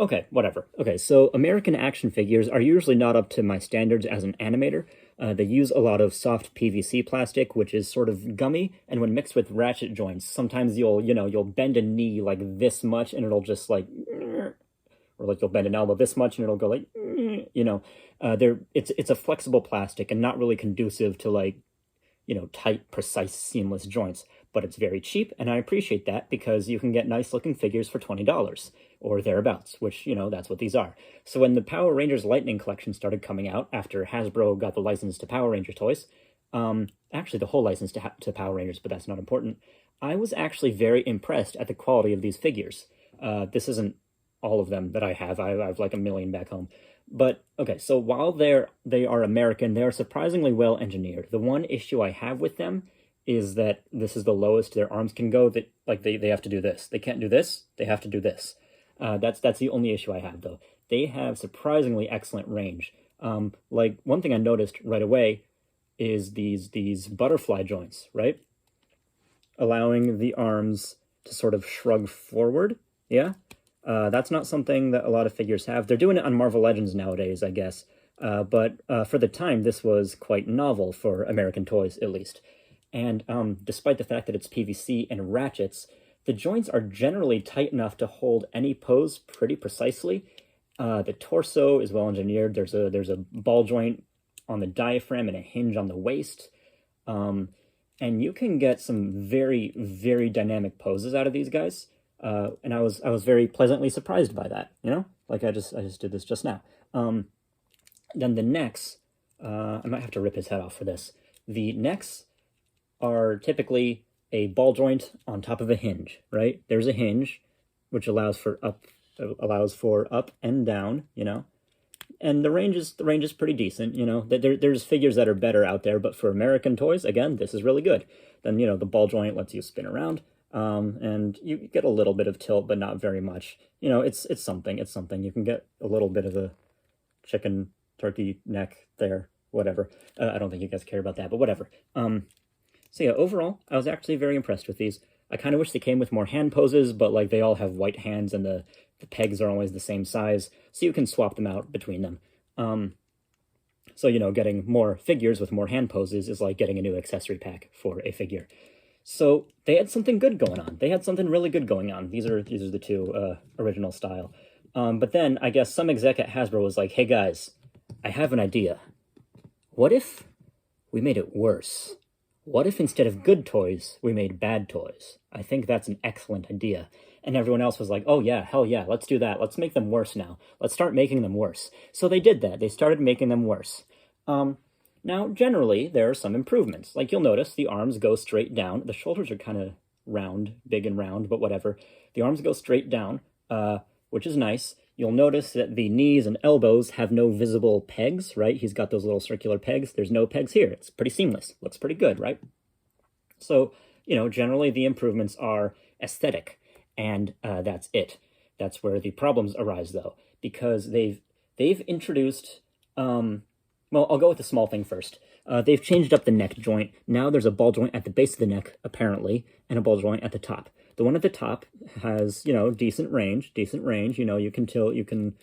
Okay, whatever. Okay, so American action figures are usually not up to my standards as an animator. They use a lot of soft PVC plastic, which is sort of gummy, and when mixed with ratchet joints, sometimes you'll bend a knee like this much, and it'll just like, or like you'll bend an elbow this much, and it'll go like, it's a flexible plastic and not really conducive to like tight, precise, seamless joints. But it's very cheap, and I appreciate that because you can get nice looking figures for $20 or thereabouts, which, that's what these are. So when the Power Rangers Lightning Collection started coming out after Hasbro got the license to Power Ranger toys, actually the whole license to Power Rangers, but that's not important, I was actually very impressed at the quality of these figures. This isn't all of them that I have. I have like a million back home. But okay, so while they are American, they are surprisingly well engineered. The one issue I have with them is that this is the lowest their arms can go. That like they have to do this. They can't do this. They have to do this. That's the only issue I have though. They have surprisingly excellent range. Like one thing I noticed right away is these butterfly joints, right? Allowing the arms to sort of shrug forward. Yeah. That's not something that a lot of figures have. They're doing it on Marvel Legends nowadays, I guess. But for the time, this was quite novel for American toys, at least. And despite the fact that it's PVC and ratchets, the joints are generally tight enough to hold any pose pretty precisely. The torso is well engineered. There's a ball joint on the diaphragm and a hinge on the waist. And you can get some very, very dynamic poses out of these guys. And I was very pleasantly surprised by that, like I just did this just now. Then the necks, I might have to rip his head off for this. The necks are typically a ball joint on top of a hinge, right? There's a hinge, which allows for up and down, and the range is pretty decent, There's figures that are better out there, but for American toys, again, this is really good. Then the ball joint lets you spin around. And you get a little bit of tilt, but not very much. It's something. You can get a little bit of a chicken turkey neck there, whatever. I don't think you guys care about that, but whatever. So yeah, overall, I was actually very impressed with these. I kind of wish they came with more hand poses, but like they all have white hands and the pegs are always the same size, so you can swap them out between them. So getting more figures with more hand poses is like getting a new accessory pack for a figure. So they had something good going on. They had something really good going on. These are the two original style. But then I guess some exec at Hasbro was like, hey guys, I have an idea. What if we made it worse? What if instead of good toys, we made bad toys? I think that's an excellent idea. And everyone else was like, oh yeah, hell yeah, let's do that. Let's make them worse now. Let's start making them worse. So they did that. They started making them worse. Now, generally, there are some improvements. Like you'll notice the arms go straight down. The shoulders are kind of round, big and round, but whatever. The arms go straight down, which is nice. You'll notice that the knees and elbows have no visible pegs, right? He's got those little circular pegs. There's no pegs here. It's pretty seamless. Looks pretty good, right? So, generally the improvements are aesthetic, and that's it. That's where the problems arise, though, because they've introduced... Well, I'll go with the small thing first. They've changed up the neck joint. Now there's a ball joint at the base of the neck, apparently, and a ball joint at the top. The one at the top has, decent range. You can tilt, you can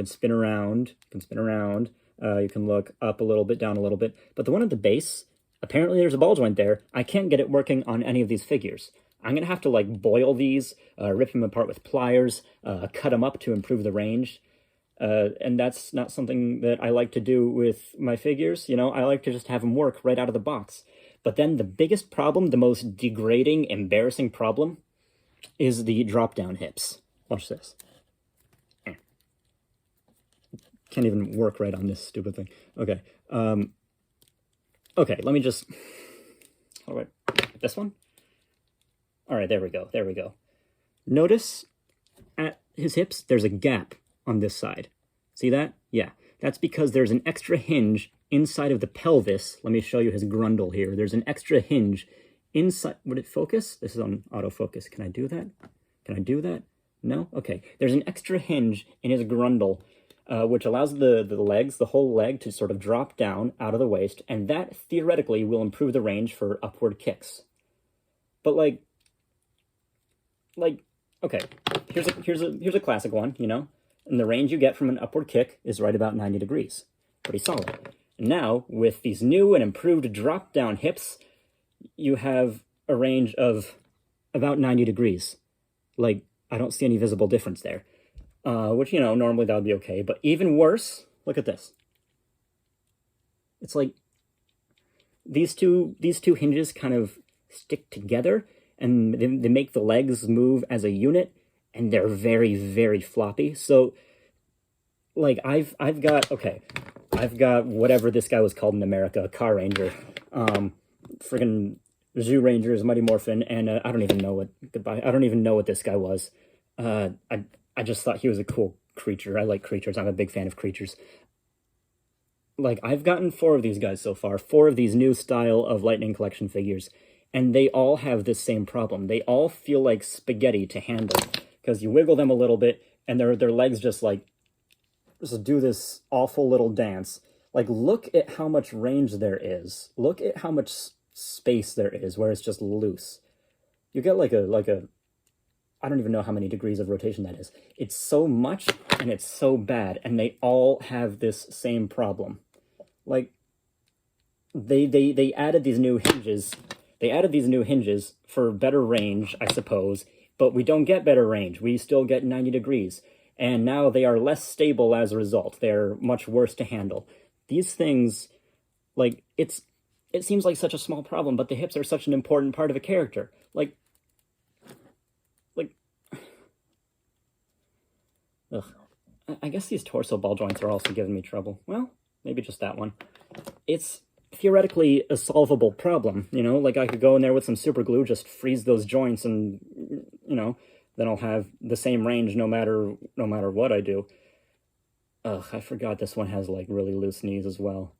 spin around, you can look up a little bit, down a little bit. But the one at the base, apparently there's a ball joint there. I can't get it working on any of these figures. I'm going to have to, like, boil these, rip them apart with pliers, cut them up to improve the range. And that's not something that I like to do with my figures. I like to just have them work right out of the box. But then the biggest problem, the most degrading, embarrassing problem, is the drop-down hips. Watch this. Can't even work right on this stupid thing. Okay. Okay, let me just... All right, this one? All right, there we go. Notice at his hips, there's a gap on this side. See that? Yeah. That's because there's an extra hinge inside of the pelvis. Let me show you his grundle here. There's an extra hinge inside. Would it focus? This is on autofocus. Can I do that? No? Okay. There's an extra hinge in his grundle, which allows the whole leg to sort of drop down out of the waist, and that theoretically will improve the range for upward kicks. But okay, here's a classic one, And the range you get from an upward kick is right about 90 degrees. Pretty solid. And now, with these new and improved drop-down hips, you have a range of about 90 degrees. Like, I don't see any visible difference there. Which, you know, normally that would be okay. But even worse, look at this. It's like these two hinges kind of stick together, and they make the legs move as a unit, and they're very, very floppy. So, like, I've got whatever this guy was called in America, a Car Ranger, friggin' Zoo Rangers, Mighty Morphin, and I don't even know what this guy was. I just thought he was a cool creature. I like creatures. I'm a big fan of creatures. Like, I've gotten 4 of these guys so far, 4 of these new style of Lightning Collection figures, and they all have this same problem. They all feel like spaghetti to handle, because you wiggle them a little bit, and their legs just do this awful little dance. Like, look at how much range there is. Look at how much space there is where it's just loose. You get like a I don't even know how many degrees of rotation that is. It's so much, and it's so bad, and they all have this same problem. Like, they added these new hinges. They added these new hinges for better range, I suppose, but we don't get better range. We still get 90 degrees. And now they are less stable as a result. They're much worse to handle. These things, like, it seems like such a small problem, but the hips are such an important part of a character. Ugh. I guess these torso ball joints are also giving me trouble. Well, maybe just that one. It's theoretically a solvable problem, you know? Like, I could go in there with some super glue, just freeze those joints, and, you know, then I'll have the same range no matter what I do. Ugh, I forgot this one has, like, really loose knees as well.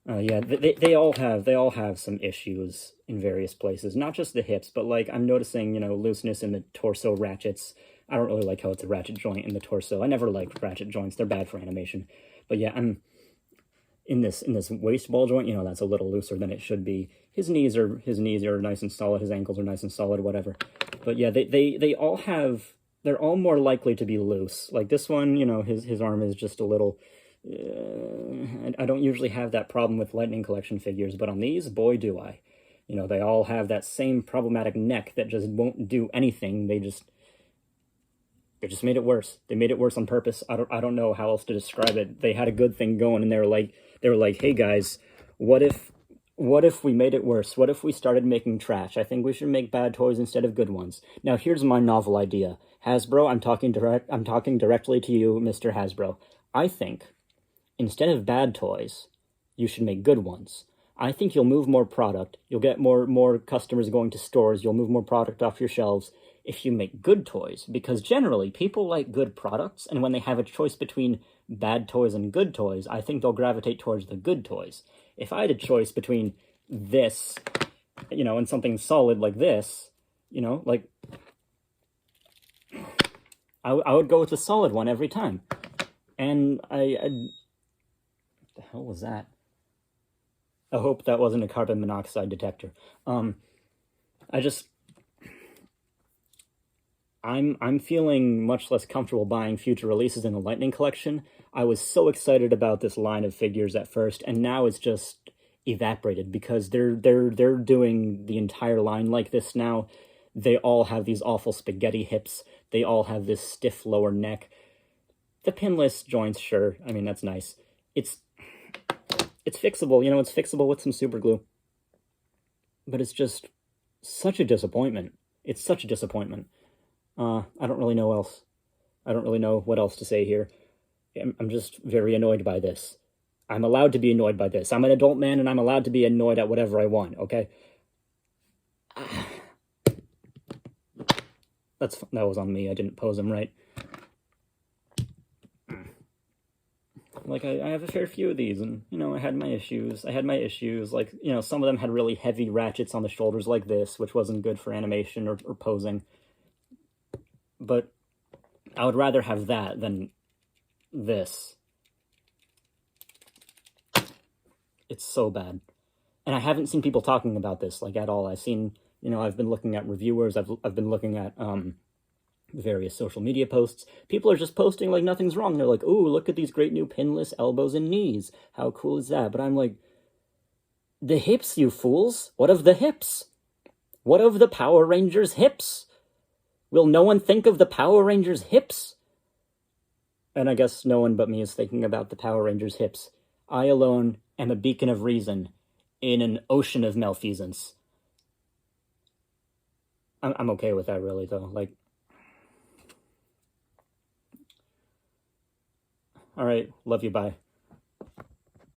Yeah, they all have some issues in various places. Not just the hips, but, like, I'm noticing, you know, looseness in the torso ratchets. I don't really like how it's a ratchet joint in the torso. I never liked ratchet joints. They're bad for animation. But yeah, I'm in this waist ball joint, you know, that's a little looser than it should be. His knees are nice and solid, his ankles are nice and solid, whatever. But yeah, they all have, they're all more likely to be loose. Like this one, you know, his arm is just a little, I don't usually have that problem with Lightning Collection figures, but on these, boy do I. You know, they all have that same problematic neck that just won't do anything. They just made it worse. They made it worse on purpose. I don't know how else to describe it. They had a good thing going, and they were like, hey guys, what if we made it worse? What if we started making trash? I think we should make bad toys instead of good ones. Now here's my novel idea. Hasbro, I'm talking directly to you, Mr. Hasbro. I think instead of bad toys, you should make good ones. I think you'll move more product. You'll get more customers going to stores. You'll move more product off your shelves if you make good toys, because generally people like good products, and when they have a choice between bad toys and good toys, I think they'll gravitate towards the good toys. If I had a choice between this, you know, and something solid like this, you know, like, I would go with the solid one every time. And what the hell was that? I hope that wasn't a carbon monoxide detector. I'm feeling much less comfortable buying future releases in the Lightning Collection. I was so excited about this line of figures at first, and now it's just evaporated because they're doing the entire line like this now. They all have these awful spaghetti hips. They all have this stiff lower neck. The pinless joints, sure. I mean, that's nice. It's fixable, you know, it's fixable with some super glue. But it's just such a disappointment. It's such a disappointment. I don't really know else. I don't really know what else to say here. I'm just very annoyed by this. I'm allowed to be annoyed by this. I'm an adult man, and I'm allowed to be annoyed at whatever I want, okay? That was on me. I didn't pose him right. Like, I have a fair few of these, and, you know, I had my issues. Like, you know, some of them had really heavy ratchets on the shoulders like this, which wasn't good for animation or posing. But I would rather have that than this. It's so bad. And I haven't seen people talking about this, like, at all. I've seen, you know, I've been looking at reviewers, I've been looking at various social media posts, people are just posting like nothing's wrong. They're like, ooh, look at these great new pinless elbows and knees. How cool is that? But I'm like, the hips, you fools. What of the hips? What of the Power Rangers' hips? Will no one think of the Power Rangers' hips? And I guess no one but me is thinking about the Power Rangers' hips. I alone am a beacon of reason in an ocean of malfeasance. I'm okay with that, really, though. Like, all right, love you, bye.